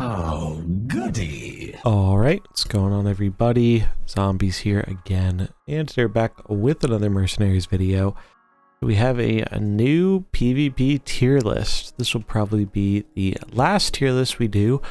Oh, goody. Alright, what's going on everybody? Zombies here again, and they're back with another Mercenaries video. We have a new PvP tier list. This will probably be the last tier list we do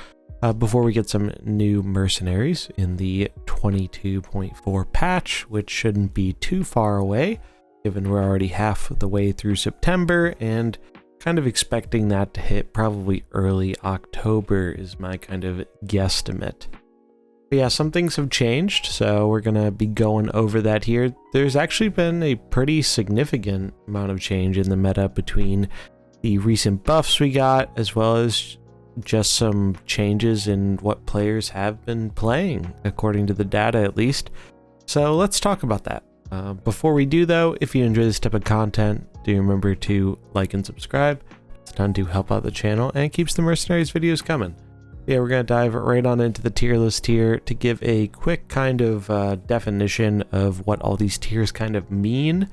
before we get some new Mercenaries in the 22.4 patch, which shouldn't be too far away, given we're already half the way through September, and kind of expecting that to hit probably early October is my kind of guesstimate. But yeah, some things have changed, so we're gonna be going over that here. There's actually been a pretty significant amount of change in the meta between the recent buffs we got, as well as just some changes in what players have been playing, according to the data at least. So let's talk about that. Before we do though, if you enjoy this type of content, do remember to like and subscribe. It's done to help out the channel and keeps the Mercenaries videos coming. Yeah, we're going to dive right on into the tier list here to give a quick kind of definition of what all these tiers kind of mean.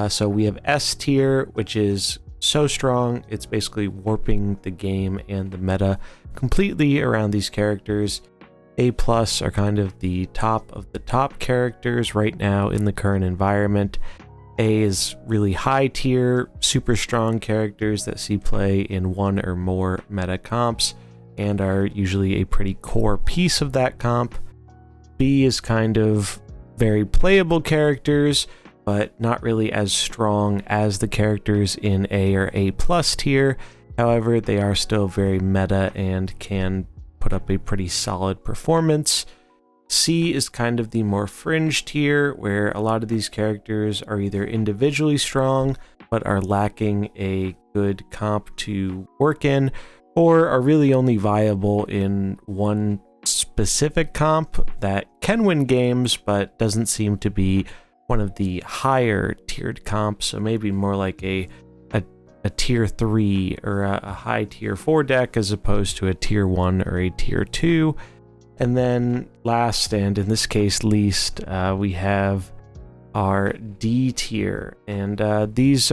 So we have S tier, which is so strong, it's basically warping the game and the meta completely around these characters. A+ are kind of the top of the top characters right now in the current environment. A is really high tier, super strong characters that see play in one or more meta comps and are usually a pretty core piece of that comp. B is kind of very playable characters, but not really as strong as the characters in A or A+ tier. However, they are still very meta and can put up a pretty solid performance. C is kind of the more fringe tier, where a lot of these characters are either individually strong but are lacking a good comp to work in, or are really only viable in one specific comp that can win games but doesn't seem to be one of the higher tiered comps, so maybe more like a tier 3 or a high tier 4 deck as opposed to a tier 1 or a tier 2. And then last, and in this case least, we have our D tier, and these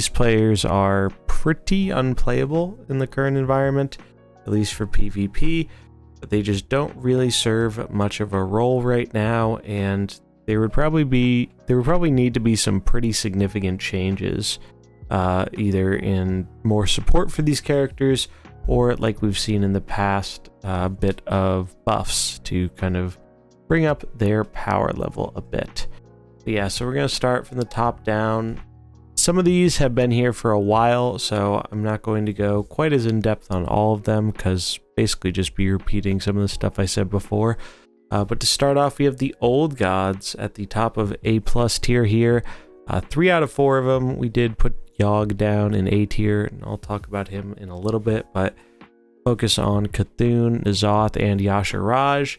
players are pretty unplayable in the current environment, at least for PvP. But they just don't really serve much of a role right now, and there would probably need to be some pretty significant changes, either in more support for these characters, or like we've seen in the past, a bit of buffs to kind of bring up their power level a bit. But yeah, so we're going to start from the top down. Some of these have been here for a while, so I'm not going to go quite as in depth on all of them, because basically just be repeating some of the stuff I said before. But to start off, we have the old gods at the top of A+ tier here. 3 out of 4 of them, we did put Yogg down in A tier, and I'll talk about him in a little bit, but focus on Cthulhu, N'Zoth, and Y'Shaarj.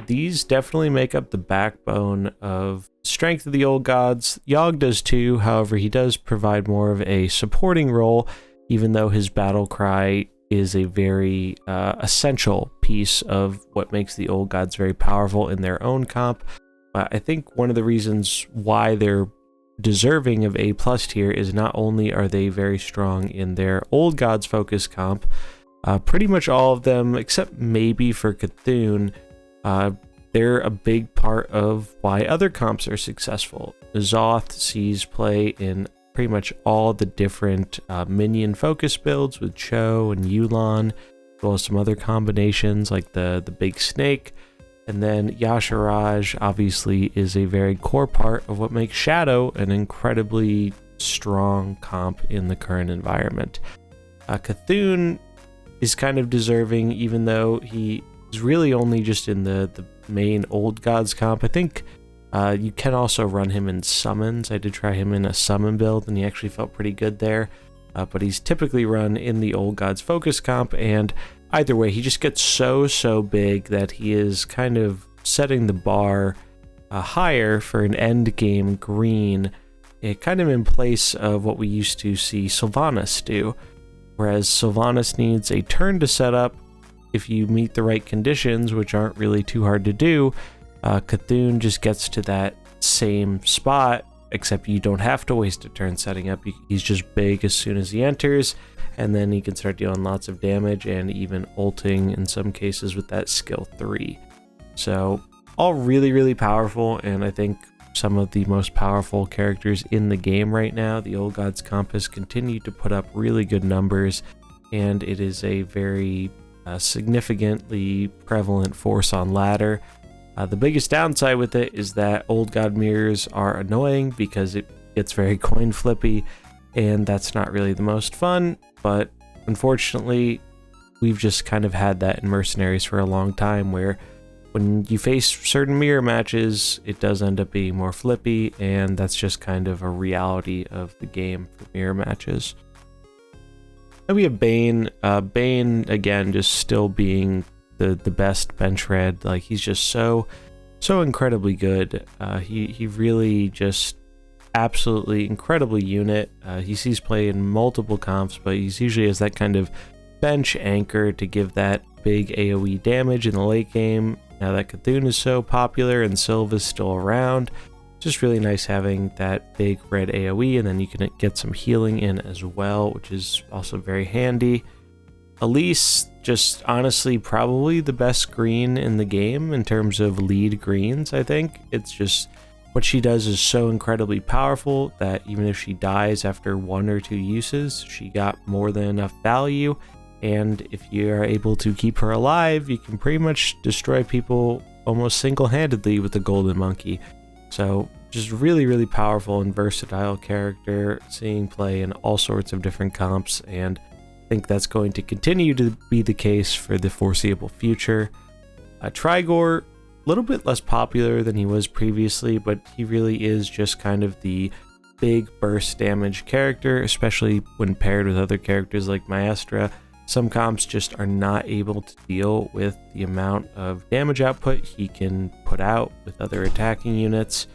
These definitely make up the backbone of strength of the old gods. Yogg does too, however he does provide more of a supporting role, even though his battle cry is a very essential piece of what makes the old gods very powerful in their own comp. I think one of the reasons why they're deserving of A+ tier is not only are they very strong in their old gods focus comp, pretty much all of them except maybe for Cthulhu, they're a big part of why other comps are successful. N'Zoth sees play in pretty much all the different minion focus builds with Cho and Yu'lon, as well as some other combinations like the big snake. And then Y'Shaarj obviously is a very core part of what makes Shadow an incredibly strong comp in the current environment. Cthulhu is kind of deserving, even though he is really only just in the main old gods comp. I think you can also run him in summons. I did try him in a summon build and he actually felt pretty good there. But he's typically run in the old gods focus comp, and either way, he just gets so big that he is kind of setting the bar higher for an end game green, kind of in place of what we used to see Sylvanas do. Whereas Sylvanas needs a turn to set up if you meet the right conditions, which aren't really too hard to do. Cthulhu just gets to that same spot, except you don't have to waste a turn setting up. He's just big as soon as he enters, and then he can start dealing lots of damage and even ulting in some cases with that skill 3. So all really, really powerful, and I think some of the most powerful characters in the game right now. The Old Gods Compass continue to put up really good numbers, and it is a very significantly prevalent force on ladder. The biggest downside with it is that Old God mirrors are annoying because it gets very coin flippy, and that's not really the most fun, but unfortunately we've just kind of had that in Mercenaries for a long time, where when you face certain mirror matches, it does end up being more flippy, and that's just kind of a reality of the game for mirror matches. Then we have Bane. Bane, again, just still being the best bench red. Like, he's just so incredibly good. He really just absolutely incredible unit. He sees play in multiple comps, but he's usually as that kind of bench anchor to give that big AoE damage in the late game. Now that Cthulhu is so popular and Sylva's still around, just really nice having that big red AoE, and then you can get some healing in as well, which is also very handy. Elise, just honestly probably the best green in the game in terms of lead greens, I think. It's just what she does is so incredibly powerful that even if she dies after 1 or 2 uses, she got more than enough value. And if you are able to keep her alive, you can pretty much destroy people almost single-handedly with the Golden Monkey. So just really, really powerful and versatile character, seeing play in all sorts of different comps, and I think that's going to continue to be the case for the foreseeable future. Trigor, a little bit less popular than he was previously, but he really is just kind of the big burst damage character, especially when paired with other characters like Maestra. Some comps just are not able to deal with the amount of damage output he can put out with other attacking units.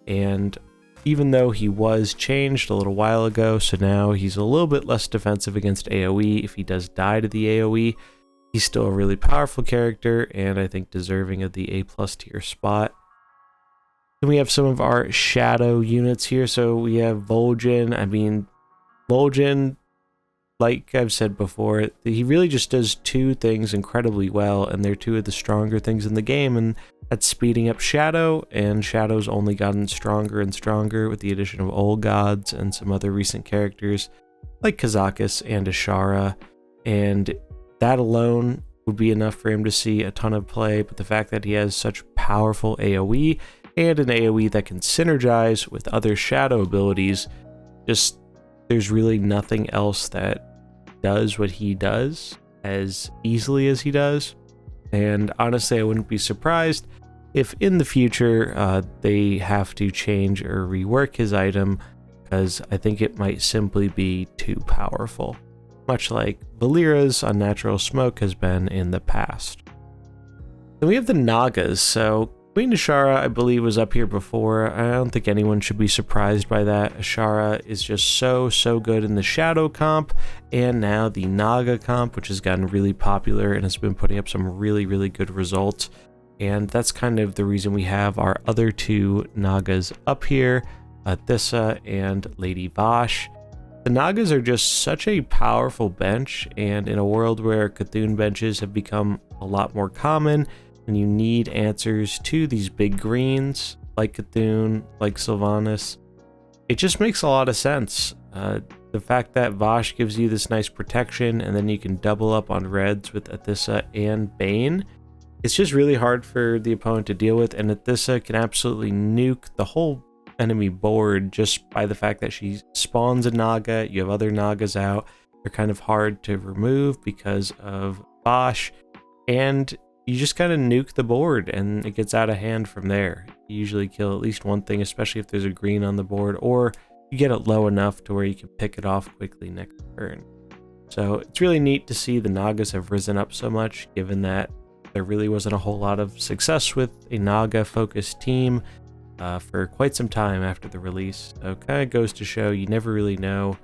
And even though he was changed a little while ago, so now he's a little bit less defensive against AoE. If he does die to the AoE, he's still a really powerful character, and I think deserving of the A+ tier spot. Then we have some of our shadow units here. So we have Vol'jin. I mean, Vol'jin, like I've said before, he really just does 2 things incredibly well, and they're 2 of the stronger things in the game, and that's speeding up Shadow, and Shadow's only gotten stronger and stronger with the addition of Old Gods and some other recent characters like Kazakus and Ashara, and that alone would be enough for him to see a ton of play. But the fact that he has such powerful AoE and an AoE that can synergize with other Shadow abilities, just there's really nothing else that does what he does as easily as he does. And honestly, I wouldn't be surprised if in the future they have to change or rework his item, because I think it might simply be too powerful, much like Valera's Unnatural Smoke has been in the past. Then we have the Nagas. So Queen Ashara, I believe, was up here before. I don't think anyone should be surprised by that. Ashara is just so good in the Shadow comp, and now the Naga comp, which has gotten really popular and has been putting up some really, really good results. And that's kind of the reason we have our other 2 Nagas up here, Adissa and Lady Bosh. The Nagas are just such a powerful bench, and in a world where Cthulhu benches have become a lot more common, and you need answers to these big greens like Cthulhu, like Sylvanas, it just makes a lot of sense. The fact that Vosh gives you this nice protection, and then you can double up on reds with Adissa and Bane, it's just really hard for the opponent to deal with, and Adissa can absolutely nuke the whole enemy board just by the fact that she spawns a Naga. You have other Nagas out. They're kind of hard to remove because of Bosh, and you just kind of nuke the board and it gets out of hand from there. You usually kill at least one thing, especially if there's a green on the board, or you get it low enough to where you can pick it off quickly next turn. So it's really neat to see the Nagas have risen up so much, given that there really wasn't a whole lot of success with a Naga focused team for quite some time after the release. So it kind of goes to show you never really know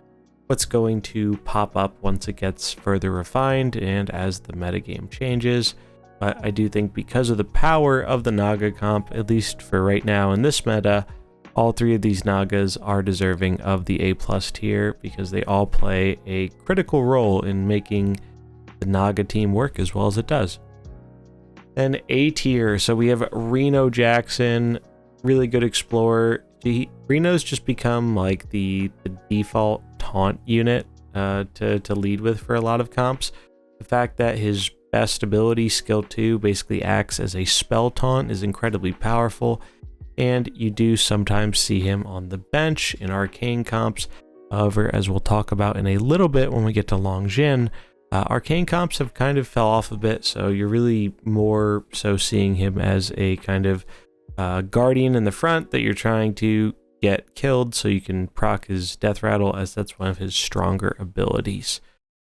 what's going to pop up once it gets further refined and as the metagame changes. But I do think because of the power of the Naga comp, at least for right now in this meta, all three of these Nagas are deserving of the A+ tier because they all play a critical role in making the Naga team work as well as it does. Then A tier, so we have Reno Jackson, really good explorer. Reno's just become like the default taunt unit to lead with for a lot of comps. The fact that his best ability, skill 2, basically acts as a spell taunt is incredibly powerful, and you do sometimes see him on the bench in arcane comps. However, as we'll talk about in a little bit when we get to Longjin, arcane comps have kind of fell off a bit, so you're really more so seeing him as a kind of guardian in the front that you're trying to get killed so you can proc his death rattle, as that's one of his stronger abilities.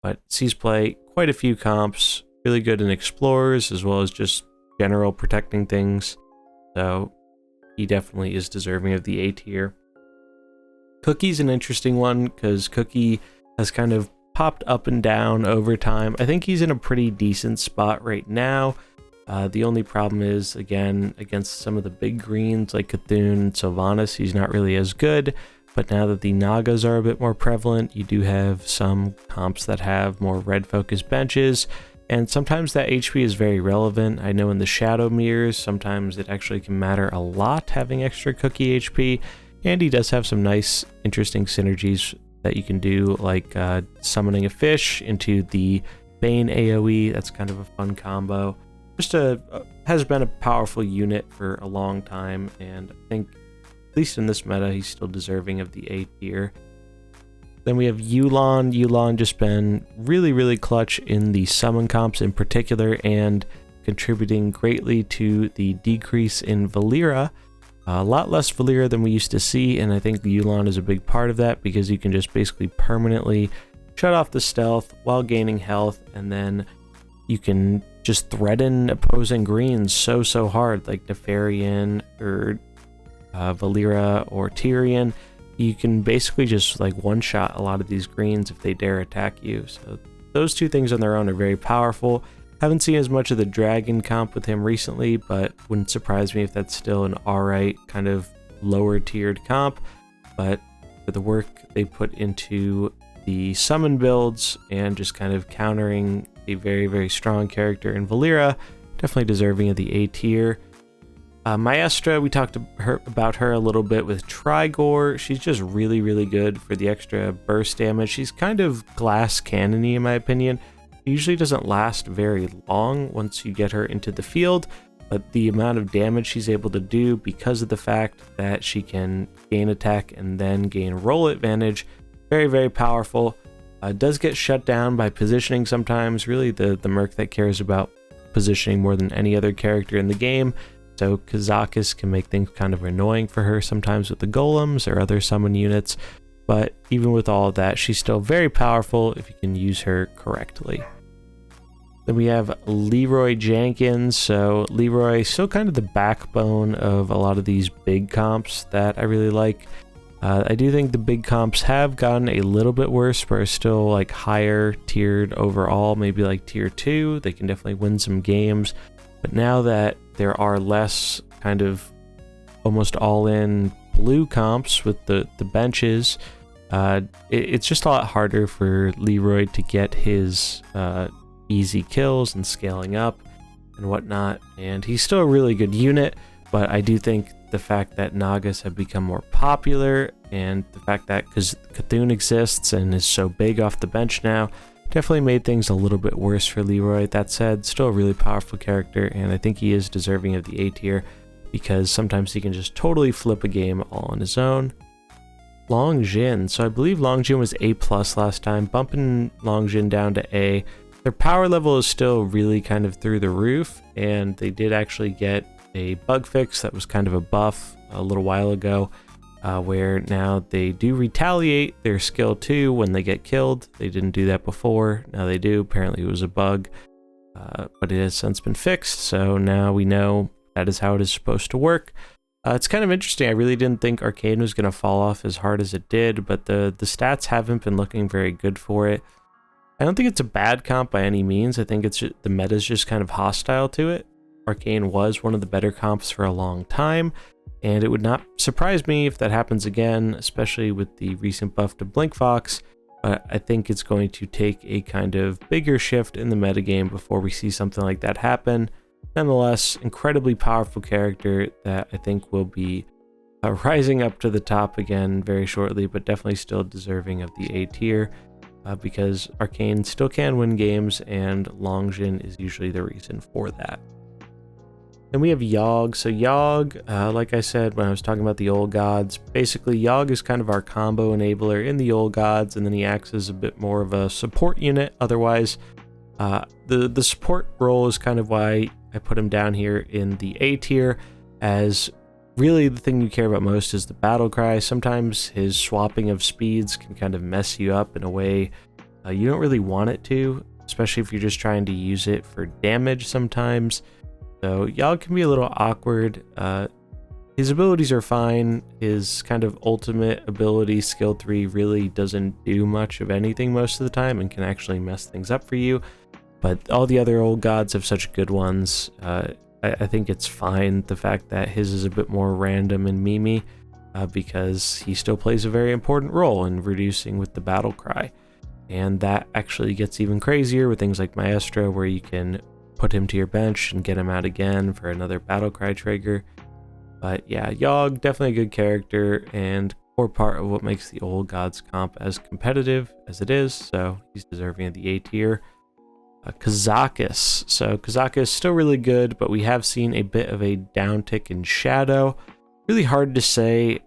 But sees play quite a few comps, really good in explorers as well as just general protecting things, so he definitely is deserving of the A tier. Cookie's an interesting one because Cookie has kind of popped up and down over time. I think he's in a pretty decent spot right now. The only problem is, again, against some of the big greens like Cthulhu and Sylvanas, he's not really as good. But now that the Nagas are a bit more prevalent, you do have some comps that have more red focused benches, and sometimes that HP is very relevant. I know in the Shadow Mirrors, sometimes it actually can matter a lot having extra Cookie HP, and he does have some nice, interesting synergies that you can do, like summoning a fish into the Bane AoE. That's kind of a fun combo. Just has been a powerful unit for a long time, and I think, at least in this meta, he's still deserving of the A tier. Then we have Yu'lon. Yu'lon just been really, really clutch in the summon comps in particular, and contributing greatly to the decrease in Valera. A lot less Valera than we used to see, and I think Yu'lon is a big part of that because you can just basically permanently shut off the stealth while gaining health, and then you can just threaten opposing greens so hard, like Nefarian or Valera or Tyrion. You can basically just like one-shot a lot of these greens if they dare attack you. So those two things on their own are very powerful. Haven't seen as much of the dragon comp with him recently, but wouldn't surprise me if that's still an alright kind of lower tiered comp. But for the work they put into the summon builds and just kind of countering a very, very strong character in Valera, definitely deserving of the A tier. Maestra, we talked about her a little bit with Trigor. She's just really, really good for the extra burst damage. She's kind of glass cannon-y in my opinion. She usually doesn't last very long once you get her into the field, but the amount of damage she's able to do because of the fact that she can gain attack and then gain roll advantage, very, very powerful. Does get shut down by positioning sometimes, really the Merc that cares about positioning more than any other character in the game. So Kazakis can make things kind of annoying for her sometimes with the golems or other summon units, but even with all of that, she's still very powerful if you can use her correctly. Then we have Leroy Jenkins. So Leroy, still kind of the backbone of a lot of these big comps that I really like. I do think the big comps have gotten a little bit worse, but are still like higher tiered overall, maybe like tier 2. They can definitely win some games. But now that there are less kind of almost all-in blue comps with the benches, it's just a lot harder for Leroy to get his easy kills and scaling up and whatnot. And he's still a really good unit, but I do think the fact that Nagas have become more popular and the fact that because Cthulhu exists and is so big off the bench now, definitely made things a little bit worse for Leroy. That said, still a really powerful character, and I think he is deserving of the A tier because sometimes he can just totally flip a game all on his own. Longjin. So I believe Longjin was A+ last time, bumping Longjin down to A. Their power level is still really kind of through the roof, and they did actually get a bug fix that was kind of a buff a little while ago, where now they do retaliate their skill 2 when they get killed. They didn't do that before, now they do. Apparently it was a bug, but it has since been fixed, so now we know that is how it is supposed to work. It's kind of interesting. I really didn't think Arcane was going to fall off as hard as it did, but the stats haven't been looking very good for it. I don't think it's a bad comp by any means. I think it's just, the meta is just kind of hostile to it. Arcane was one of the better comps for a long time, and it would not surprise me if that happens again, especially with the recent buff to Blink Fox. But I think it's going to take a kind of bigger shift in the metagame before we see something like that happen. Nonetheless, incredibly powerful character that I think will be rising up to the top again very shortly, but definitely still deserving of the A tier because Arcane still can win games, and Longjin is usually the reason for that. Then we have Yogg. So Yogg, like I said when I was talking about the old gods, basically Yogg is kind of our combo enabler in the old gods, and then he acts as a bit more of a support unit. Otherwise, the support role is kind of why I put him down here in the A tier, as really the thing you care about most is the battle cry. Sometimes his swapping of speeds can kind of mess you up in a way you don't really want it to, especially if you're just trying to use it for damage sometimes. So Yogg can be a little awkward. His abilities are fine. His kind of ultimate ability, skill 3, really doesn't do much of anything most of the time and can actually mess things up for you. But all the other old gods have such good ones. I think it's fine, the fact that his is a bit more random and memey, because he still plays a very important role in reducing with the battle cry. And that actually gets even crazier with things like Maestra, where you can put him to your bench and get him out again for another battle cry trigger. But yeah, Yogg, definitely a good character and core part of what makes the old gods comp as competitive as it is, so he's deserving of the A tier. Kazakus. So Kazakus is still really good, but we have seen a bit of a downtick in Shadow. Really hard to say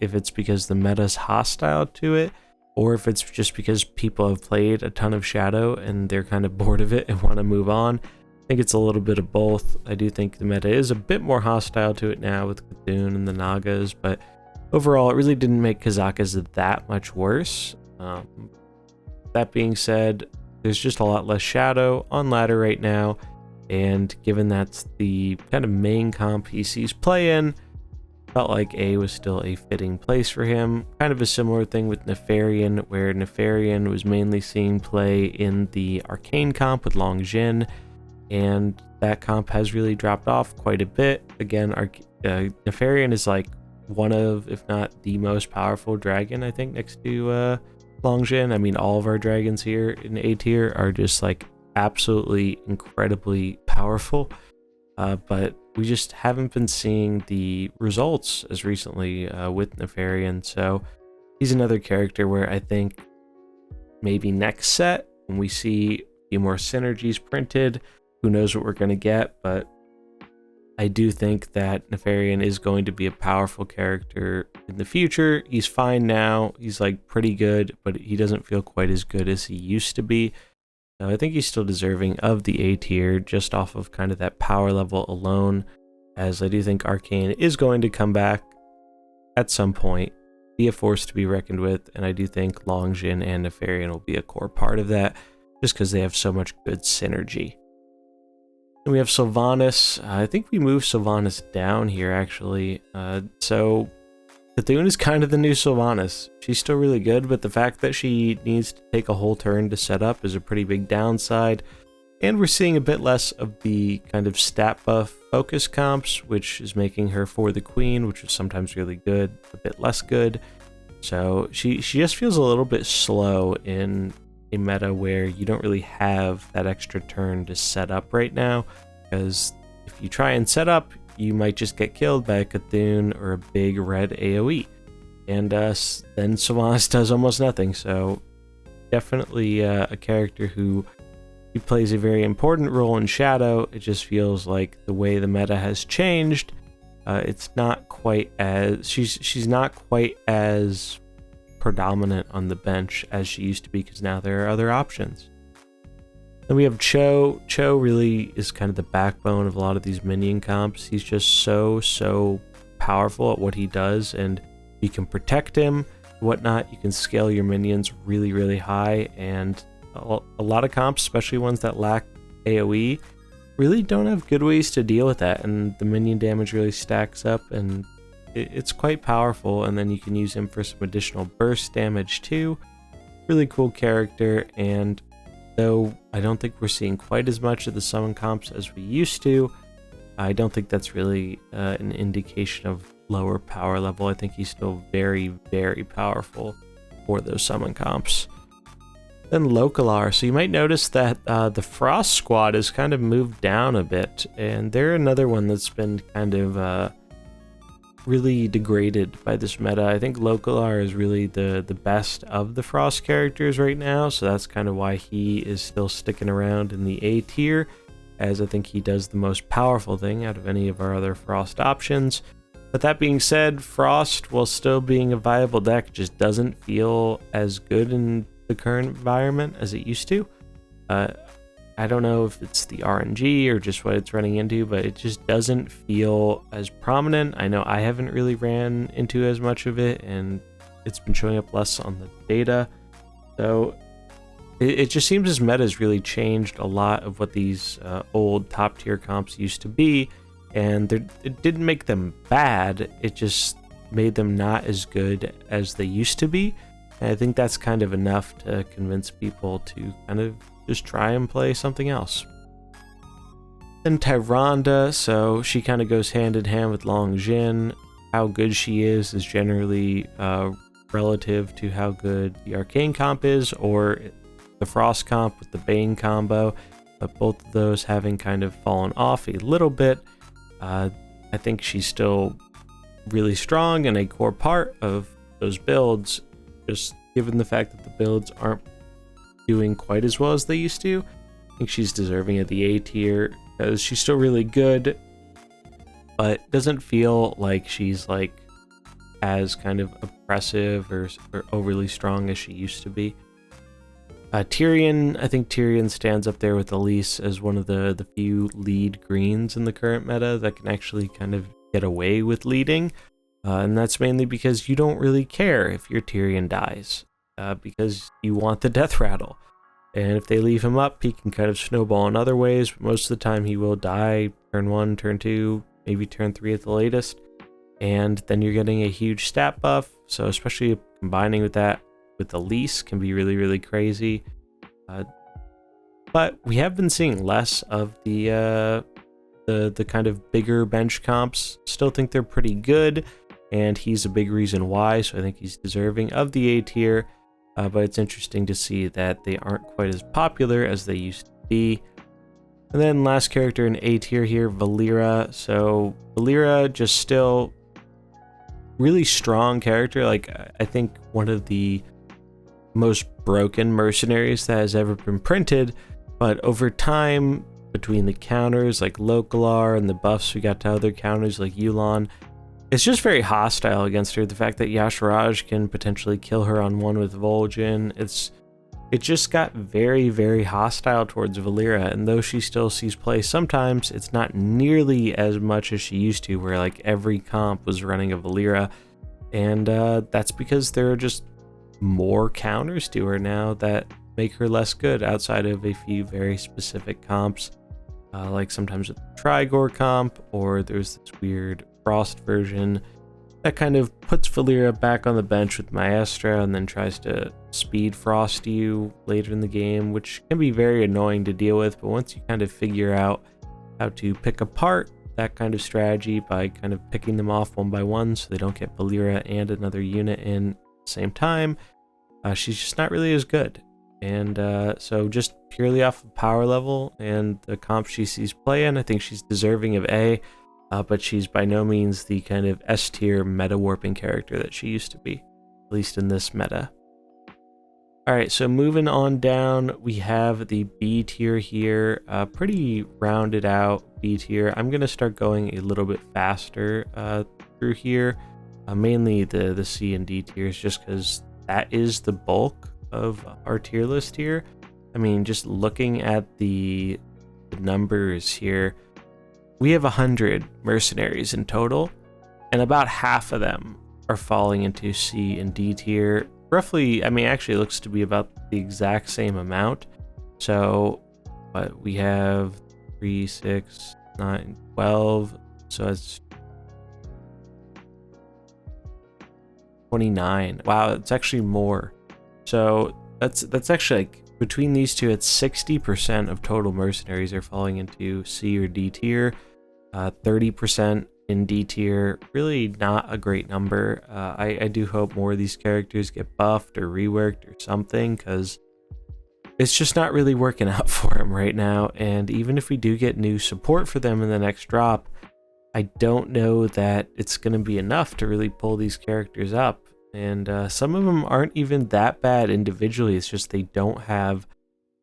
if it's because the meta's hostile to it, or if it's just because people have played a ton of Shadow and they're kind of bored of it and want to move on. I think it's a little bit of both. I do think the meta is a bit more hostile to it now with Cthulhu and the Nagas, but overall it really didn't make Kazakus that much worse. That being said, there's just a lot less Shadow on ladder right now, and given that's the kind of main comp he sees play in, felt like A was still a fitting place for him. Kind of a similar thing with Nefarian, where Nefarian was mainly seen play in the Arcane comp with Longjin, and that comp has really dropped off quite a bit. Again, Nefarian is like one of, if not the most powerful dragon, I think, next to Longjin. I mean, all of our dragons here in A tier are just like absolutely incredibly powerful, but we just haven't been seeing the results as recently with Nefarian. So he's another character where I think maybe next set, when we see a few more synergies printed, who knows what we're going to get, but I do think that Nefarian is going to be a powerful character in the future. He's fine now. He's like pretty good, but he doesn't feel quite as good as he used to be. So I think he's still deserving of the A tier just off of kind of that power level alone, as I do think Arcane is going to come back at some point, be a force to be reckoned with, and I do think Longjin and Nefarian will be a core part of that just because they have so much good synergy. Then we have Sylvanas. I think we moved Sylvanas down here, actually. So Cthulhu is kind of the new Sylvanas. She's still really good, but the fact that she needs to take a whole turn to set up is a pretty big downside. And we're seeing a bit less of the kind of stat buff focus comps, which is making her for the queen, which is sometimes really good, a bit less good. So she just feels a little bit slow in a meta where you don't really have that extra turn to set up right now, because if you try and set up, you might just get killed by a Cthulhu or a big red AoE, and then Sylvanas does almost nothing. So definitely a character who he plays a very important role in Shadow. It just feels like the way the meta has changed, it's not quite as she's not quite as predominant on the bench as she used to be, because now there are other options. Then we have Cho. Cho really is kind of the backbone of a lot of these minion comps. He's just so powerful at what he does, and you can protect him, whatnot. You can scale your minions really high, and a lot of comps, especially ones that lack AoE, really don't have good ways to deal with that, and the minion damage really stacks up, and it's quite powerful. And then you can use him for some additional burst damage too. Really cool character, and though I don't think we're seeing quite as much of the summon comps as we used to, I don't think that's really an indication of lower power level. I think he's still very, very powerful for those summon comps. Then Localar. So you might notice that the Frost squad has kind of moved down a bit, and they're another one that's been kind of really degraded by this meta. I think Localar is really the best of the Frost characters right now, so that's kind of why he is still sticking around in the A tier, as I think he does the most powerful thing out of any of our other Frost options. But that being said, Frost, while still being a viable deck, just doesn't feel as good in the current environment as it used to. I don't know if it's the RNG or just what it's running into, but it just doesn't feel as prominent. I know I haven't really ran into as much of it, and it's been showing up less on the data. So it just seems as meta's really changed a lot of what these old top tier comps used to be, and it didn't make them bad, it just made them not as good as they used to be. And I think that's kind of enough to convince people to kind of just try and play something else. Then Tyrande, so she kind of goes hand in hand with Long Jin. How good she is generally relative to how good the Arcane comp is, or the Frost comp with the Bane combo, but both of those having kind of fallen off a little bit. I think she's still really strong and a core part of those builds, just given the fact that the builds aren't doing quite as well as they used to. I think she's deserving of the A tier because she's still really good, but doesn't feel like she's like as kind of oppressive or overly strong as she used to be. Tyrion, I think Tyrion stands up there with Elise as one of the few lead greens in the current meta that can actually kind of get away with leading. And that's mainly because you don't really care if your Tyrion dies, because you want the death rattle. And if they leave him up, he can kind of snowball in other ways, but most of the time he will die turn 1, turn 2, maybe turn 3 at the latest. And then you're getting a huge stat buff, so especially combining with that with Elise can be really, really crazy. But we have been seeing less of the kind of bigger bench comps. Still think they're pretty good, and he's a big reason why, so I think he's deserving of the A tier. But it's interesting to see that they aren't quite as popular as they used to be. And then last character in A tier here, Valera. So Valera just still really strong character. Like, I think one of the most broken mercenaries that has ever been printed, but over time, between the counters like Localar and the buffs we got to other counters like Yu'lon, it's just very hostile against her. The fact that Yasharaj can potentially kill her on one with Vol'jin, it just got very, very hostile towards Valera, and though she still sees play sometimes, it's not nearly as much as she used to, where like every comp was running a Valera, and that's because there are just more counters to her now that make her less good outside of a few very specific comps, like sometimes with the Trigor comp, or there's this weird Frost version that kind of puts Valera back on the bench with Maestra and then tries to speed Frost you later in the game, which can be very annoying to deal with. But once you kind of figure out how to pick apart that kind of strategy by kind of picking them off one by one so they don't get Valera and another unit in at the same time, she's just not really as good. And so just purely off of power level and the comp she sees play in, I think she's deserving of A, but she's by no means the kind of S tier meta warping character that she used to be, at least in this meta. Alright, so moving on down, we have the B tier here, pretty rounded out B tier. I'm going to start going a little bit faster through here, mainly the C and D tiers, just because that is the bulk of our tier list here. I mean, just looking at the numbers here, we have 100 mercenaries in total, and about half of them are falling into C and D tier. Roughly, I mean, actually it looks to be about the exact same amount. So, but we have 3, 6, 9, 12, so it's 29. Wow, it's actually more. So that's actually, like, between these two, it's 60% of total mercenaries are falling into C or D tier. 30% in D tier. Really not a great number. I do hope more of these characters get buffed or reworked or something, because it's just not really working out for him right now. And even if we do get new support for them in the next drop, I don't know that it's going to be enough to really pull these characters up. And some of them aren't even that bad individually. It's just they don't have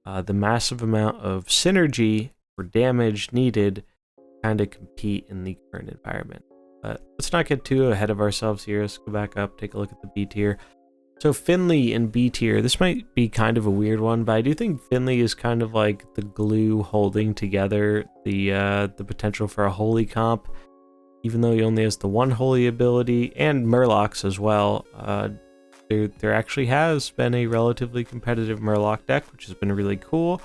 the massive amount of synergy or damage needed to kind of compete in the current environment. But let's not get too ahead of ourselves here. Let's go back up, take a look at the B tier. So Finley in B tier, this might be kind of a weird one, but I do think Finley is kind of like the glue holding together the potential for a holy comp, even though he only has the one holy ability, and Murlocs as well. There actually has been a relatively competitive Murloc deck, which has been really cool.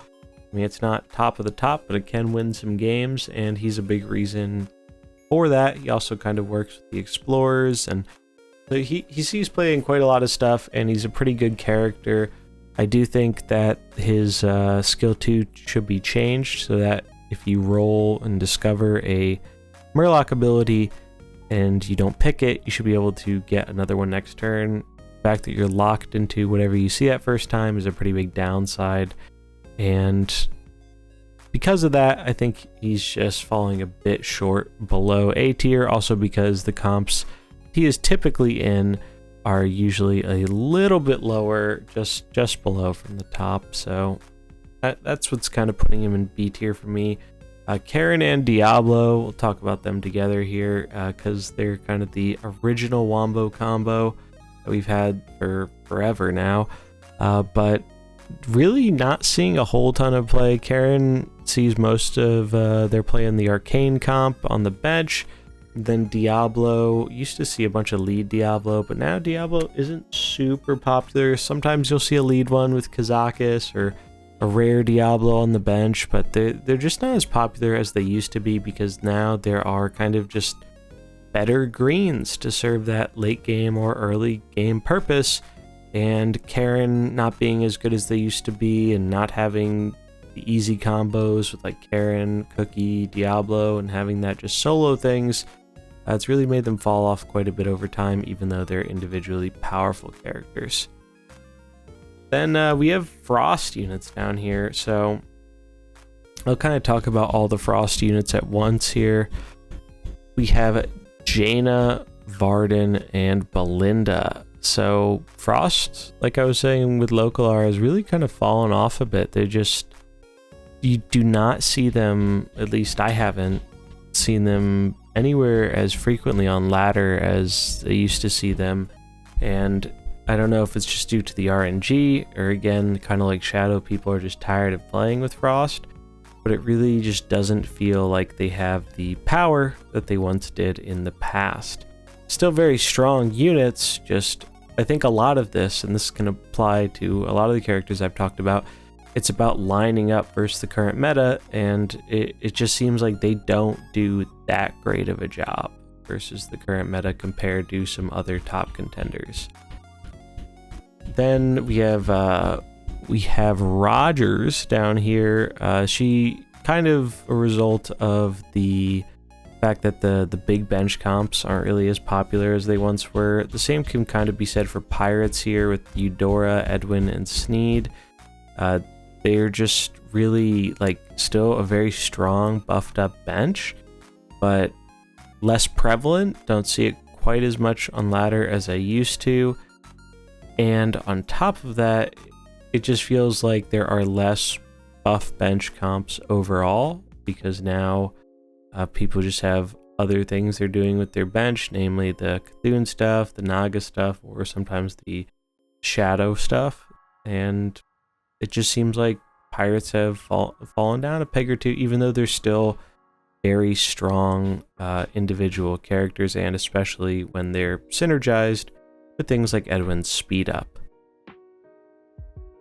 I mean, it's not top of the top, but it can win some games, and he's a big reason for that. He also kind of works with the Explorers, and so he sees play in quite a lot of stuff, and he's a pretty good character. I do think that his skill 2 should be changed so that if you roll and discover a Murloc ability and you don't pick it, you should be able to get another one next turn. The fact that you're locked into whatever you see that first time is a pretty big downside, and because of that, I think he's just falling a bit short below A tier, also because the comps he is typically in are usually a little bit lower, just below from the top. So that's what's kind of putting him in B tier for me. Karen and Diablo, we'll talk about them together here because they're kind of the original Wombo combo that we've had for forever now. But really not seeing a whole ton of play. Karen sees most of their play in the Arcane comp on the bench. Then Diablo, used to see a bunch of lead Diablo, but now Diablo isn't super popular. Sometimes you'll see a lead one with Kazakis or a rare Diablo on the bench, but they're just not as popular as they used to be, because now there are kind of just better greens to serve that late game or early game purpose. And Karen not being as good as they used to be, and not having the easy combos with like Karen, Cookie, Diablo, and having that just solo things, it's really made them fall off quite a bit over time, even though they're individually powerful characters. Then we have Frost units down here, so I'll kind of talk about all the Frost units at once here. We have Jaina, Varden, and Belinda. So Frost, like I was saying with Localar, has really kind of fallen off a bit. They're just, you do not see them, at least I haven't seen them anywhere as frequently on ladder as I used to see them. And I don't know if it's just due to the RNG, or again, kind of like Shadow, people are just tired of playing with Frost, but it really just doesn't feel like they have the power that they once did in the past. Still very strong units, just I think a lot of this, and this can apply to a lot of the characters I've talked about, it's about lining up versus the current meta, and it just seems like they don't do that great of a job versus the current meta compared to some other top contenders. Then we have Rogers down here. She kind of a result of the fact that the big bench comps aren't really as popular as they once were. The same can kind of be said for Pirates here with Eudora, Edwin, and Sneed. They're just really like still a very strong buffed up bench, but less prevalent. Don't see it quite as much on ladder as I used to. And on top of that, it just feels like there are less buff bench comps overall, because now people just have other things they're doing with their bench, namely the Cthulhu stuff, the Naga stuff, or sometimes the Shadow stuff. And it just seems like Pirates have fallen down a peg or two, even though they're still very strong individual characters, and especially when they're synergized with things like Edwin's speed up.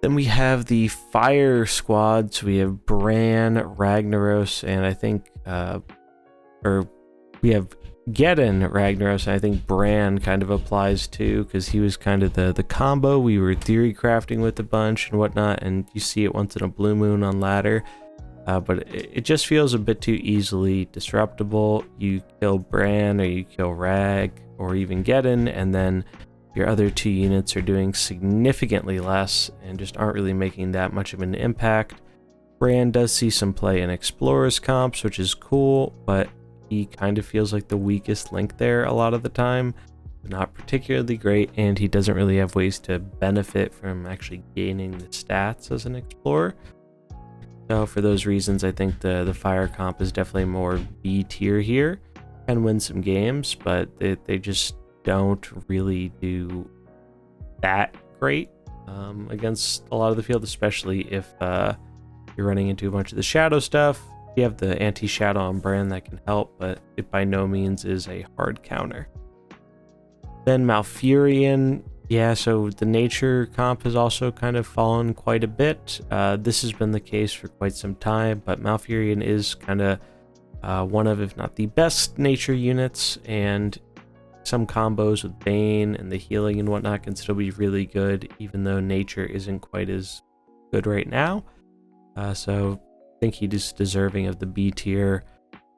Then we have the Fire Squad. So we have Bran, Ragnaros, and I think, or we have Geddon, Ragnaros, and I think Bran kind of applies too, because he was kind of the combo we were theory crafting with a bunch and whatnot, and you see it once in a blue moon on ladder. but it just feels a bit too easily disruptible. You kill Bran or you kill Rag or even Geddon, and then your other 2 units are doing significantly less and just aren't really making that much of an impact. Bran does see some play in Explorers comps, which is cool, but he kind of feels like the weakest link there a lot of the time. Not particularly great, and he doesn't really have ways to benefit from actually gaining the stats as an Explorer. So for those reasons, I think the Fire comp is definitely more B tier here. Can win some games, but they just don't really do that great against a lot of the field, especially if you're running into a bunch of the shadow stuff. You have the anti-shadow on Bran that can help, but it by no means is a hard counter. Then Malfurion, yeah, so the nature comp has also kind of fallen quite a bit. This has been the case for quite some time, but Malfurion is kind of one of, if not the best nature units, and some combos with Bane and the healing and whatnot can still be really good, even though nature isn't quite as good right now. So I think he's deserving of the B tier.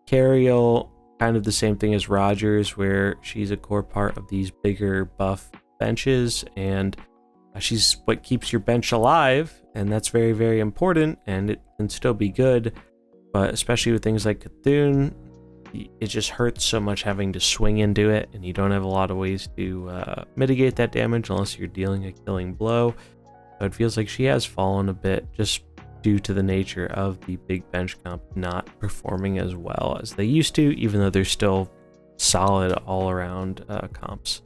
Cariel, kind of the same thing as Rogers, where she's a core part of these bigger buff benches, and she's what keeps your bench alive, and that's very, very important, and it can still be good, but especially with things like Cthulhu, it just hurts so much having to swing into it, and you don't have a lot of ways to mitigate that damage unless you're dealing a killing blow. So it feels like she has fallen a bit just due to the nature of the big bench comp not performing as well as they used to, even though they're still solid all-around comps.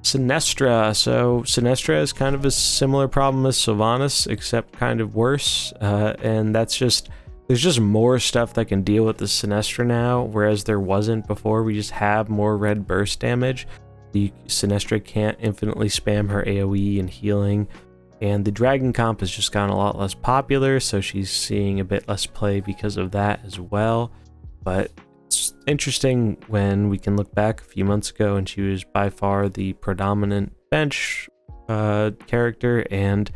Sinestra. So Sinestra is kind of a similar problem as Sylvanas, except kind of worse, and that's just, there's just more stuff that can deal with the Sinestra now, whereas there wasn't before. We just have more red burst damage. The Sinestra can't infinitely spam her AoE and healing, and the Dragon comp has just gotten a lot less popular, so she's seeing a bit less play because of that as well. But it's interesting when we can look back a few months ago, and she was by far the predominant bench character, and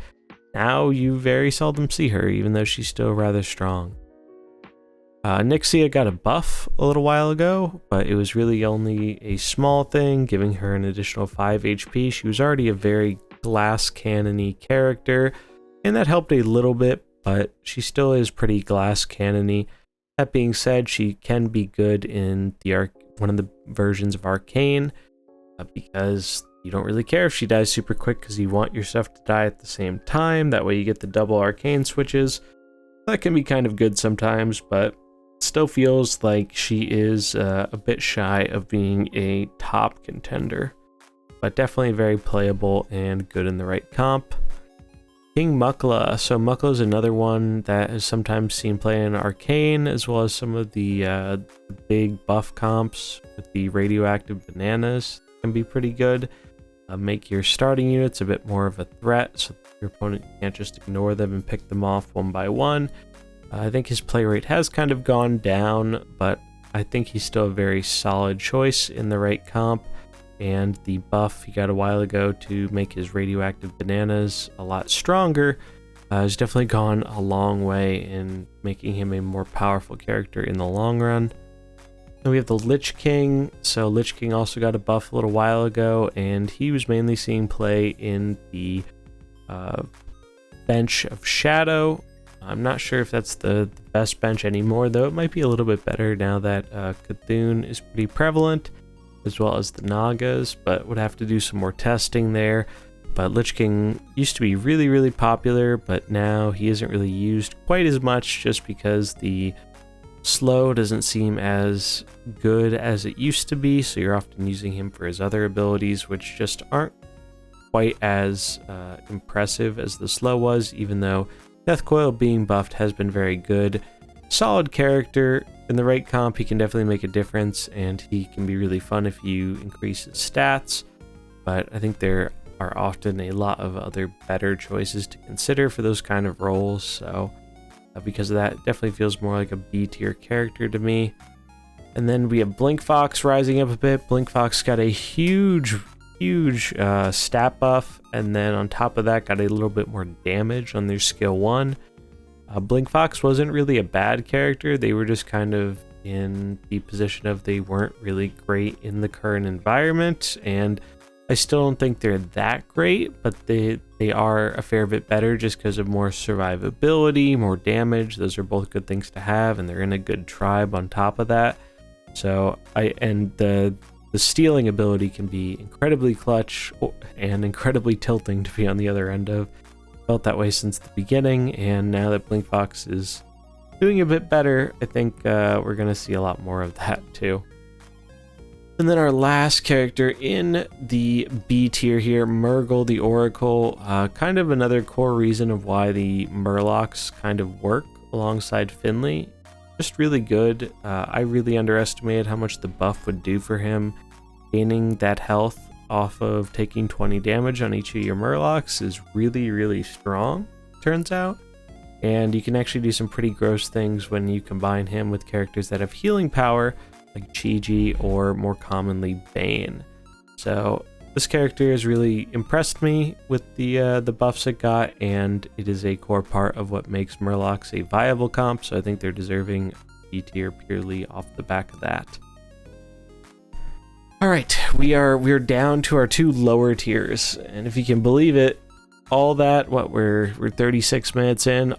now you very seldom see her, even though she's still rather strong. Nyxia got a buff a little while ago, but it was really only a small thing, giving her an additional 5 HP. She was already a very glass cannon-y character, and that helped a little bit, but she still is pretty glass cannon-y. That being said, she can be good in the one of the versions of Arcane, because you don't really care if she dies super quick, because you want your stuff to die at the same time. That way you get the double Arcane switches. That can be kind of good sometimes, but still feels like she is a bit shy of being a top contender, but definitely very playable and good in the right comp. King Mukla. So Mukla is another one that has sometimes seen play in Arcane, as well as some of the big buff comps with the radioactive bananas. Can be pretty good. Make your starting units a bit more of a threat, so your opponent can't just ignore them and pick them off one by one. I think his play rate has kind of gone down, but I think he's still a very solid choice in the right comp. And the buff he got a while ago to make his radioactive bananas a lot stronger has definitely gone a long way in making him a more powerful character in the long run. And we have the Lich King. So Lich King also got a buff a little while ago, and he was mainly seeing play in the bench of Shadow. I'm not sure if that's the best bench anymore, though it might be a little bit better now that Cthulhu is pretty prevalent, as well as the Nagas, but would have to do some more testing there. But Lich King used to be really, really popular, but now he isn't really used quite as much, just because the slow doesn't seem as good as it used to be, so you're often using him for his other abilities, which just aren't quite as impressive as the slow was, even though Death Coil being buffed has been very good. Solid character. In the right comp, he can definitely make a difference, and he can be really fun if you increase his stats, but I think there are often a lot of other better choices to consider for those kind of roles, so because of that, it definitely feels more like a B tier character to me. And then we have Blinkfox rising up a bit. Blinkfox got a huge stat buff, and then on top of that got a little bit more damage on their skill 1. Blink Fox wasn't really a bad character. They were just kind of in the position of they weren't really great in the current environment, and I still don't think they're that great, but they are a fair bit better just because of more survivability, more damage. Those are both good things to have, and they're in a good tribe on top of that. So the stealing ability can be incredibly clutch and incredibly tilting to be on the other end of. Felt that way since the beginning, and now that Blink Fox is doing a bit better, I think we're going to see a lot more of that too. And then our last character in the B tier here, Mergle the Oracle, kind of another core reason of why the Murlocs kind of work alongside Finley. Just really good. I really underestimated how much the buff would do for him. Gaining that health off of taking 20 damage on each of your Murlocs is really, really strong, turns out. And you can actually do some pretty gross things when you combine him with characters that have healing power, like Chi-Ji or more commonly Bane. So this character has really impressed me with the buffs it got, and it is a core part of what makes Murlocs a viable comp, so I think they're deserving B tier purely off the back of that. All right, we're down to our 2 lower tiers, and if you can believe it, all that, we're 36 minutes in,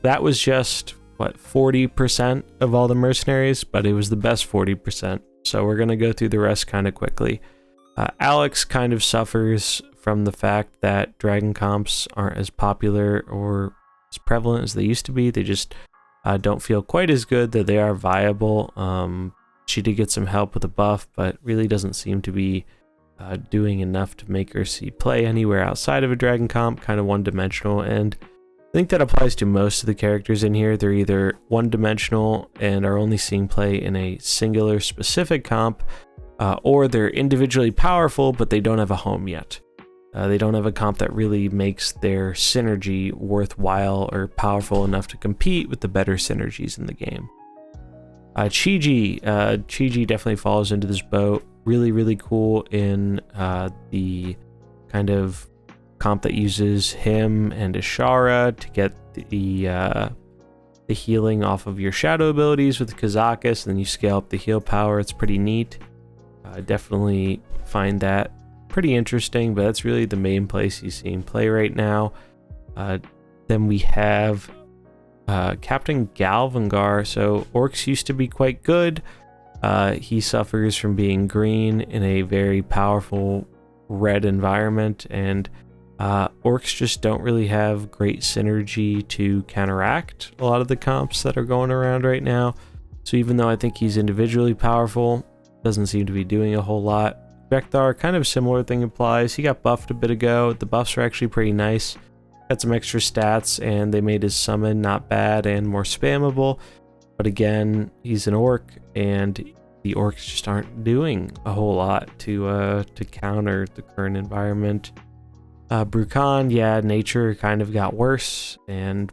that was just 40% of all the mercenaries, but it was the best 40%. So we're gonna go through the rest kind of quickly. Alex kind of suffers from the fact that dragon comps aren't as popular or as prevalent as they used to be. They just don't feel quite as good, that they are viable. She did get some help with a buff, but really doesn't seem to be doing enough to make her see play anywhere outside of a dragon comp, kind of one-dimensional. And I think that applies to most of the characters in here. They're either one-dimensional and are only seeing play in a singular specific comp, or they're individually powerful, but they don't have a home yet. They don't have a comp that really makes their synergy worthwhile or powerful enough to compete with the better synergies in the game. Chi-Ji definitely falls into this boat. Really, really cool in the kind of comp that uses him and Ishara to get the healing off of your shadow abilities with Kazakus, and then you scale up the heal power. It's pretty neat. Definitely find that pretty interesting, but that's really the main place he's seeing play right now. Then we have Captain Galvin Gar. So orcs used to be quite good. He suffers from being green in a very powerful red environment, and orcs just don't really have great synergy to counteract a lot of the comps that are going around right now. So even though I think he's individually powerful, doesn't seem to be doing a whole lot. Vector, kind of similar thing applies. He got buffed a bit ago. The buffs are actually pretty nice. Got some extra stats, and they made his summon not bad and more spammable. But again, he's an orc, and the orcs just aren't doing a whole lot to counter the current environment. Brukan, yeah, nature kind of got worse, and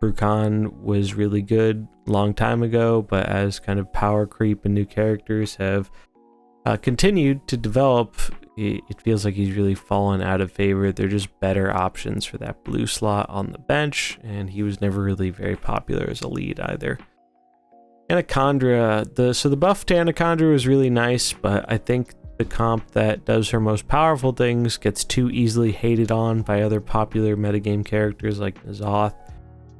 Brukan was really good a long time ago, but as kind of power creep and new characters have continued to develop, it feels like he's really fallen out of favor. They're just better options for that blue slot on the bench, and he was never really very popular as a lead either. Anacondra, so the buff to Anacondra was really nice, but I think the comp that does her most powerful things gets too easily hated on by other popular metagame characters like N'Zoth.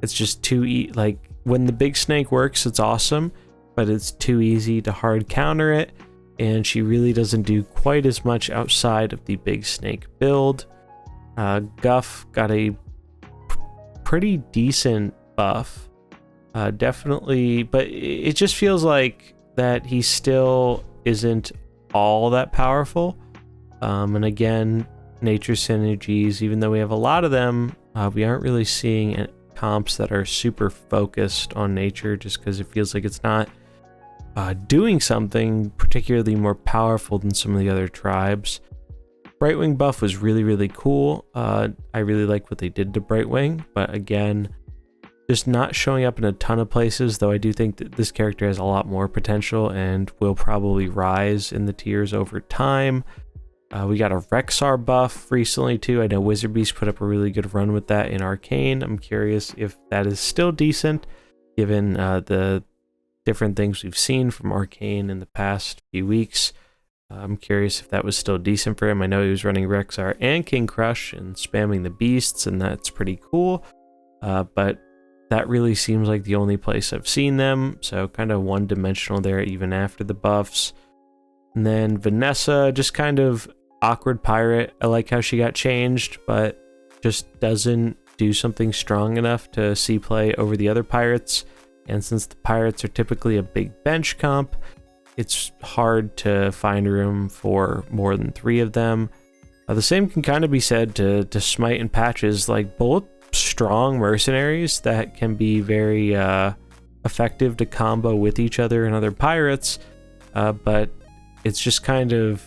It's just too like when the big snake works, it's awesome, but it's too easy to hard counter it, and she really doesn't do quite as much outside of the big snake build. Guff got a pretty decent buff, definitely, but it just feels like that he still isn't all that powerful. And again, nature synergies, even though we have a lot of them, we aren't really seeing comps that are super focused on nature, just because it feels like it's not doing something particularly more powerful than some of the other tribes. Brightwing buff was really, really cool. I really like what they did to Brightwing, but again, just not showing up in a ton of places, though I do think that this character has a lot more potential and will probably rise in the tiers over time. We got a Rexar buff recently too. I know Wizard Beast put up a really good run with that in Arcane. I'm curious if that is still decent, given the different things we've seen from Arcane in the past few weeks. I'm curious if that was still decent for him. I know he was running Rexar and King Crush and spamming the beasts, and that's pretty cool. But that really seems like the only place I've seen them, so kind of one-dimensional there even after the buffs. And then Vanessa, just kind of awkward pirate. I like how she got changed, but just doesn't do something strong enough to see play over the other pirates. And since the pirates are typically a big bench comp, it's hard to find room for more than 3 of them. The same can kind of be said to Smite and Patches, like both strong mercenaries that can be very effective to combo with each other and other pirates, but it's just kind of,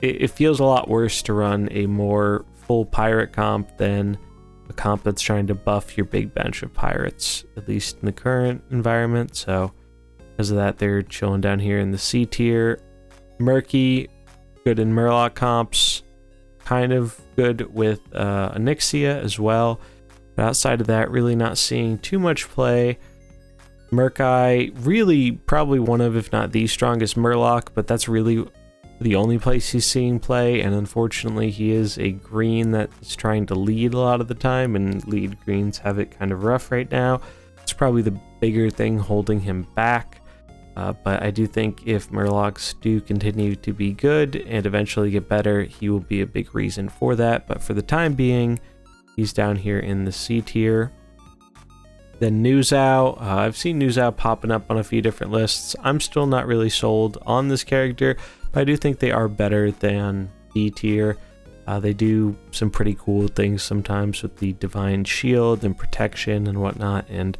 it feels a lot worse to run a more full pirate comp than a comp that's trying to buff your big bench of pirates, at least in the current environment. So because of that, they're chilling down here in the C tier. Murky, good in Murloc comps, kind of good with Onyxia as well. But outside of that, really not seeing too much play. Murky, really probably one of, if not the strongest Murloc, but that's really the only place he's seeing play, and unfortunately he is a green that is trying to lead a lot of the time, and lead greens have it kind of rough right now. It's probably the bigger thing holding him back, but I do think if Murlocs do continue to be good and eventually get better, he will be a big reason for that, but for the time being, he's down here in the C tier. Then Nuzao, I've seen Nuzao popping up on a few different lists. I'm still not really sold on this character, but I do think they are better than D tier. They do some pretty cool things sometimes with the Divine Shield and protection and whatnot, and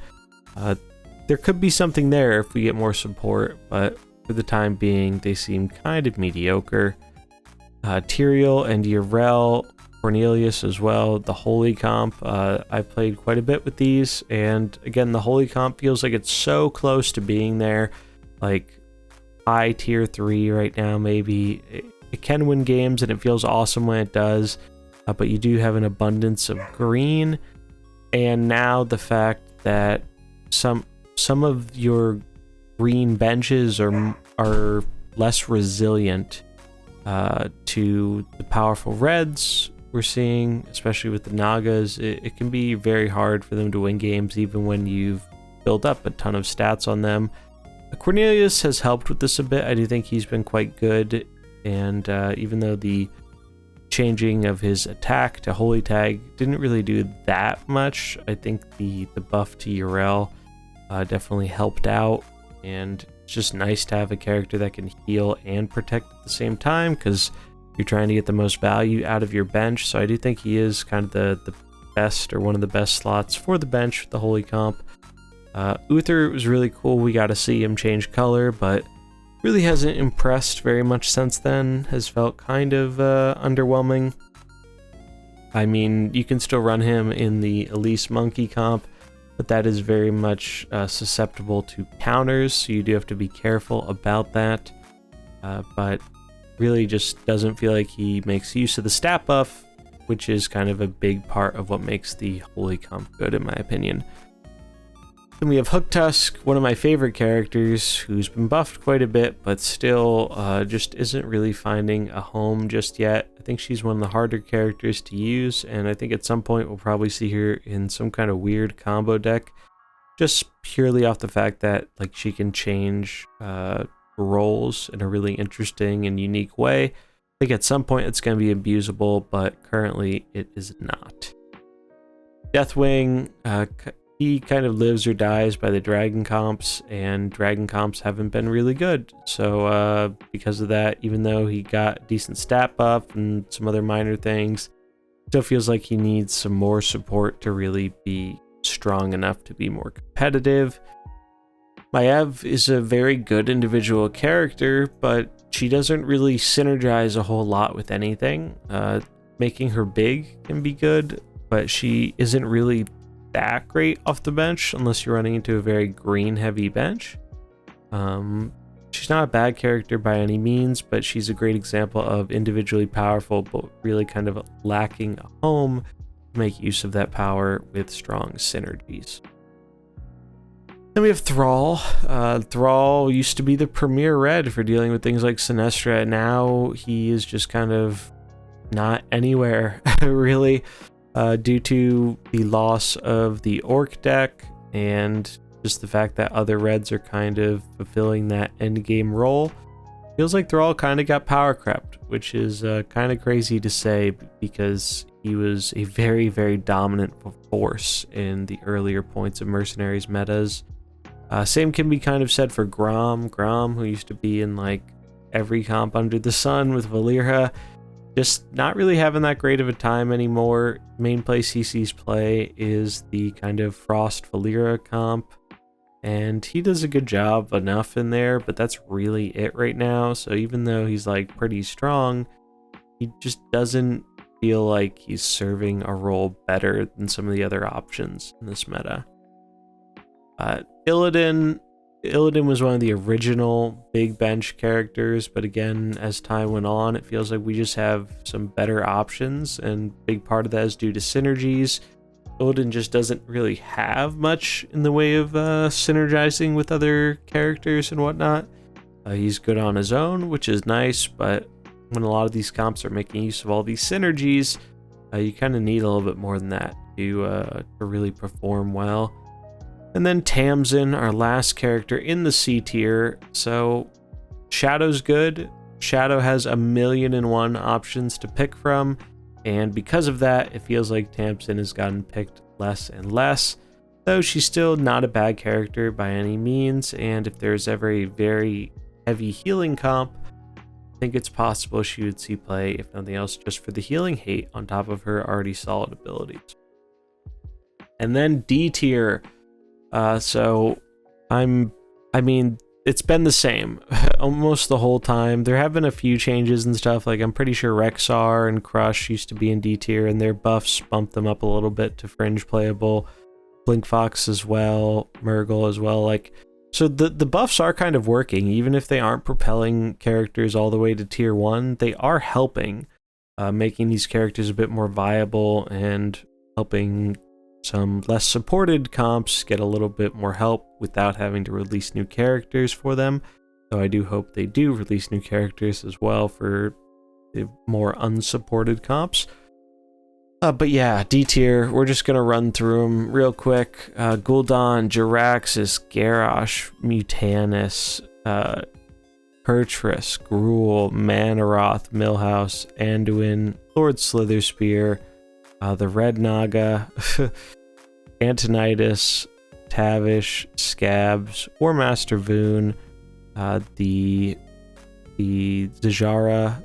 there could be something there if we get more support, but for the time being, they seem kind of mediocre. Tyrael and Yrel, Cornelius as well, the Holy comp, I played quite a bit with these, and again, the Holy comp feels like it's so close to being there, like high tier 3 right now maybe. It can win games and it feels awesome when it does, but you do have an abundance of green, and now the fact that some of your green benches are less resilient to the powerful reds we're seeing, especially with the Nagas. It can be very hard for them to win games even when you've built up a ton of stats on them. Cornelius has helped with this a bit. I do think he's been quite good, and even though the changing of his attack to Holy Tag didn't really do that much, I think the buff to Yrel definitely helped out, and it's just nice to have a character that can heal and protect at the same time, because you're trying to get the most value out of your bench. So I do think he is kind of the best, or one of the best slots for the bench with the Holy comp. Uther was really cool. We got to see him change color, but really hasn't impressed very much since then. Has felt kind of underwhelming. I mean, you can still run him in the Elise Monkey comp, but that is very much susceptible to counters, so you do have to be careful about that. But really just doesn't feel like he makes use of the stat buff, which is kind of a big part of what makes the Holy comp good, in my opinion. Then we have Hook Tusk, one of my favorite characters, who's been buffed quite a bit, but still just isn't really finding a home just yet. I think she's one of the harder characters to use, and I think at some point we'll probably see her in some kind of weird combo deck, just purely off the fact that like she can change roles in a really interesting and unique way. I think at some point it's going to be abusable, but currently it is not. Deathwing, he kind of lives or dies by the dragon comps, and dragon comps haven't been really good. So because of that, even though he got decent stat buff and some other minor things, still feels like he needs some more support to really be strong enough to be more competitive. Maeve is a very good individual character, but she doesn't really synergize a whole lot with anything. Making her big can be good, but she isn't really that great off the bench unless you're running into a very green heavy bench. She she's not a bad character by any means, but she's a great example of individually powerful, but really kind of lacking a home to make use of that power with strong synergies. Then we have Thrall. Thrall used to be the premier red for dealing with things like Sinestra. Now he is just kind of not anywhere, really, due to the loss of the Orc deck and just the fact that other reds are kind of fulfilling that endgame role. Feels like Thrall kind of got power crept, which is kind of crazy to say because he was a very, very dominant force in the earlier points of Mercenaries metas. Same can be kind of said for Grom. Grom, who used to be in like every comp under the sun with Valera, just not really having that great of a time anymore. Main place he sees play is the kind of Frost Valera comp, and he does a good job enough in there, but that's really it right now. So even though he's like pretty strong, he just doesn't feel like he's serving a role better than some of the other options in this meta. Illidan was one of the original big bench characters, but again, as time went on, it feels like we just have some better options, and big part of that is due to synergies. Illidan just doesn't really have much in the way of synergizing with other characters and whatnot. He's good on his own, which is nice, but when a lot of these comps are making use of all these synergies, you kind of need a little bit more than that to really perform well. And then Tamsin, our last character in the C tier. So Shadow's good. Shadow has 1,000,001 options to pick from, and because of that, it feels like Tamsin has gotten picked less and less, though she's still not a bad character by any means. And if there's ever a very heavy healing comp, I think it's possible she would see play, if nothing else, just for the healing hate on top of her already solid abilities. And then D tier. So I mean, it's been the same almost the whole time. There have been a few changes and stuff. Like I'm pretty sure Rexar and Crush used to be in D tier, and their buffs bumped them up a little bit to fringe playable. Blinkfox as well, Mergle as well. Like, so the buffs are kind of working, even if they aren't propelling characters all the way to tier 1. They are helping, making these characters a bit more viable and helping some less supported comps get a little bit more help without having to release new characters for them. So I do hope they do release new characters as well for the more unsupported comps. But yeah, D tier, we're just going to run through them real quick. Gul'dan, Jaraxxus, Garrosh, Mutanus, Pertris, Gruul, Manaroth, Millhouse, Anduin, Lord Slitherspear, the Red Naga, Antonidas, Tavish, Scabs, War Master Voon, the Zajara,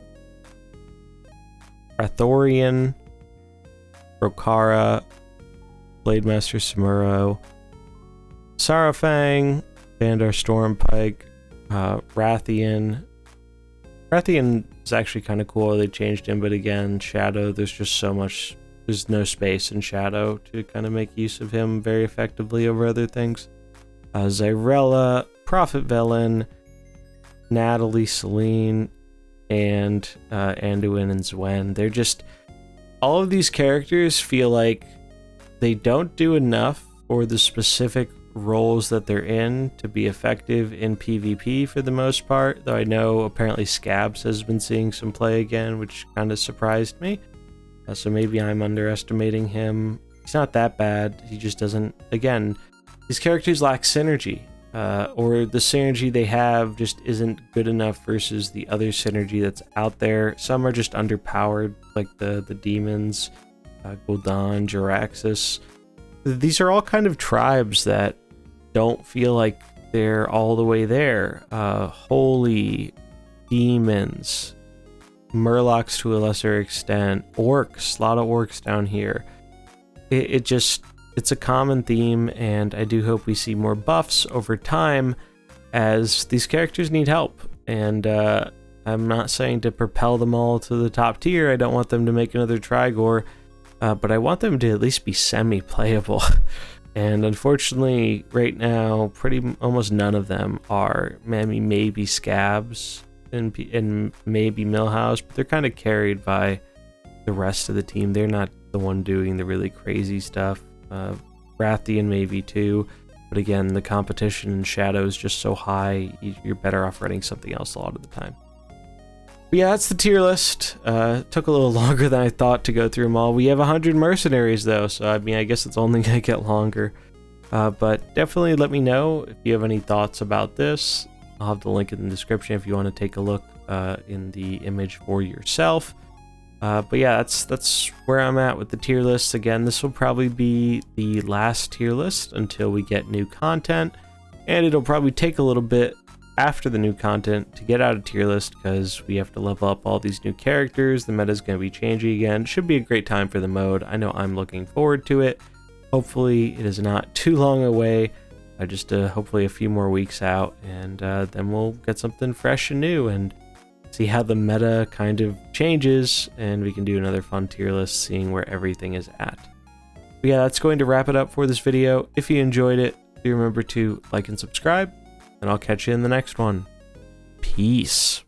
Rathorian, Rokara, Blademaster Samuro, Sarafang, Bandar Stormpike, Rathian. Rathian is actually kind of cool. They changed him, but again, Shadow, there's no space in Shadow to kind of make use of him very effectively over other things. Zyrella, Prophet Velen, Natalie, Celine, and Anduin and Zwen. They're just, all of these characters feel like they don't do enough for the specific roles that they're in to be effective in PvP for the most part, though I know apparently Scabs has been seeing some play again, which kind of surprised me. So maybe I'm underestimating him. He's not that bad. He just doesn't, again, these characters lack synergy, or the synergy they have just isn't good enough versus the other synergy that's out there. Some are just underpowered, like the demons, Gul'dan, Jaraxxus. These are all kind of tribes that don't feel like they're all the way there. Holy, demons, Murlocs to a lesser extent, orcs, a lot of orcs down here. It's a common theme, and I do hope we see more buffs over time as these characters need help. And I'm not saying to propel them all to the top tier. I don't want them to make another Trigor, but I want them to at least be semi-playable. And unfortunately, right now, almost none of them are. Maybe Scabs and maybe Millhouse, but they're kind of carried by the rest of the team. They're not the one doing the really crazy stuff. Rathian maybe too, but again, the competition in Shadow is just so high, you're better off running something else a lot of the time. But yeah, that's the tier list. Took a little longer than I thought to go through them all. We have 100 mercenaries though, so I mean, I guess it's only gonna get longer. But definitely let me know if you have any thoughts about this. I'll have the link in the description if you want to take a look in the image for yourself. But yeah, that's where I'm at with the tier list. Again, this will probably be the last tier list until we get new content, and it'll probably take a little bit after the new content to get out of tier list because we have to level up all these new characters. The meta is going to be changing again. Should be a great time for the mode. I know I'm looking forward to it. Hopefully it is not too long away. Just hopefully a few more weeks out, and then we'll get something fresh and new and see how the meta kind of changes, and we can do another fun tier list seeing where everything is at. But yeah, that's going to wrap it up for this video. If you enjoyed it, do remember to like and subscribe, and I'll catch you in the next one. Peace.